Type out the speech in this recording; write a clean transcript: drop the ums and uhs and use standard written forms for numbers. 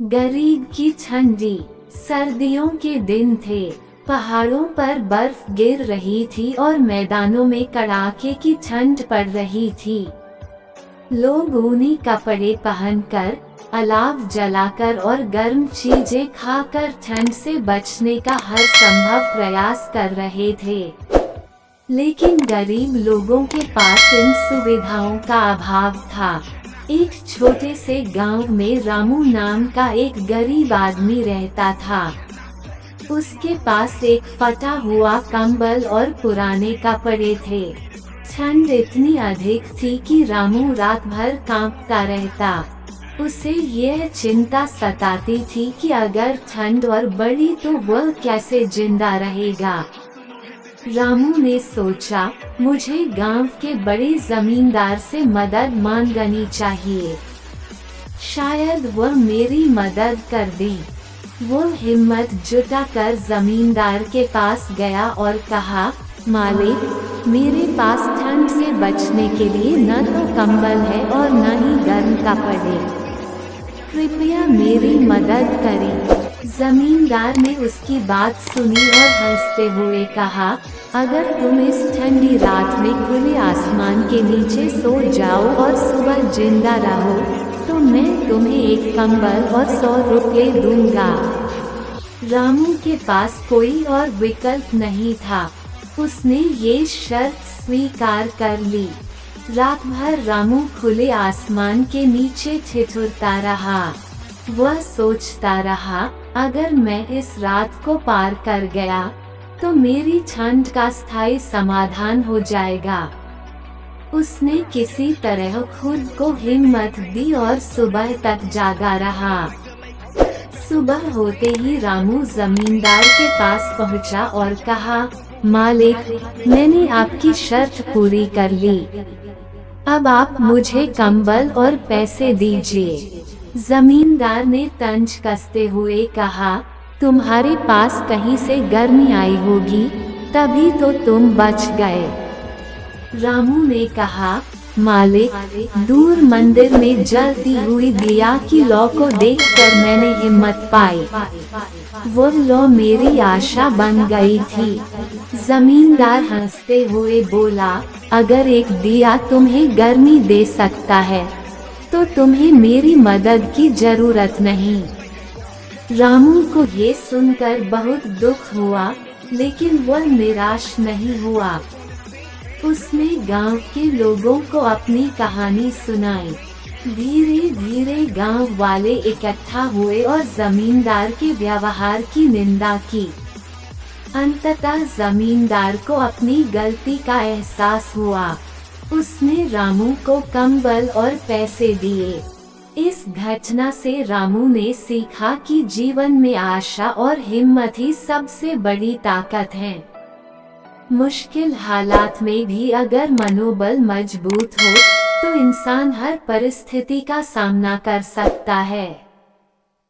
गरीब की ठंडी सर्दियों के दिन थे। पहाड़ों पर बर्फ गिर रही थी और मैदानों में कड़ाके की ठंड पड़ रही थी। लोग ऊनी कपड़े पहनकर, अलाव जलाकर और गर्म चीजें खाकर ठंड से बचने का हर संभव प्रयास कर रहे थे। लेकिन गरीब लोगों के पास इन सुविधाओं का अभाव था। एक छोटे से गांव में रामू नाम का एक गरीब आदमी रहता था। उसके पास एक फटा हुआ कंबल और पुराने कपड़े थे। ठंड इतनी अधिक थी कि रामू रात भर कांपता रहता। उसे यह चिंता सताती थी कि अगर ठंड और बढ़ी तो वह कैसे जिंदा रहेगा। रामू ने सोचा, मुझे गांव के बड़े जमींदार से मदद मांगनी चाहिए, शायद वह मेरी मदद कर दे। वो हिम्मत जुटाकर जमींदार के पास गया और कहा, मालिक, मेरे पास ठंड से बचने के लिए न तो कंबल है और न ही गर्म कपड़े, कृपया मेरी मदद करें। जमींदार ने उसकी बात सुनी और हंसते हुए कहा, अगर तुम इस ठंडी रात में खुले आसमान के नीचे सो जाओ और सुबह जिंदा रहो तो मैं तुम्हें एक कंबल और 100 रुपये दूंगा। रामू के पास कोई और विकल्प नहीं था। उसने ये शर्त स्वीकार कर ली। रात भर रामू खुले आसमान के नीचे ठिठुरता रहा। वह सोचता रहा, अगर मैं इस रात को पार कर गया तो मेरी ठंड का स्थायी समाधान हो जाएगा। उसने किसी तरह खुद को हिम्मत दी और सुबह तक जागा रहा। सुबह होते ही रामू जमींदार के पास पहुंचा और कहा, मालिक, मैंने आपकी शर्त पूरी कर ली। अब आप मुझे कंबल और पैसे दीजिए। जमींदार ने तंज कसते हुए कहा, तुम्हारे पास कहीं से गर्मी आई होगी, तभी तो तुम बच गए। रामू ने कहा, मालिक, दूर मंदिर में जलती हुई दिया की लौ को देखकर मैंने हिम्मत पाई। वो लौ मेरी आशा बन गई थी। जमींदार हंसते हुए बोला, अगर एक दिया तुम्हें गर्मी दे सकता है तो तुम्हें मेरी मदद की जरूरत नहीं। रामू को ये सुनकर बहुत दुख हुआ, लेकिन वह निराश नहीं हुआ। उसने गांव के लोगों को अपनी कहानी सुनाई। धीरे धीरे गांव वाले इकट्ठा हुए और जमींदार के व्यवहार की निंदा की। अंततः जमींदार को अपनी गलती का एहसास हुआ। उसने रामू को कंबल और पैसे दिए। इस घटना से रामू ने सीखा कि जीवन में आशा और हिम्मत ही सबसे बड़ी ताकत है। मुश्किल हालात में भी अगर मनोबल मजबूत हो तो इंसान हर परिस्थिति का सामना कर सकता है।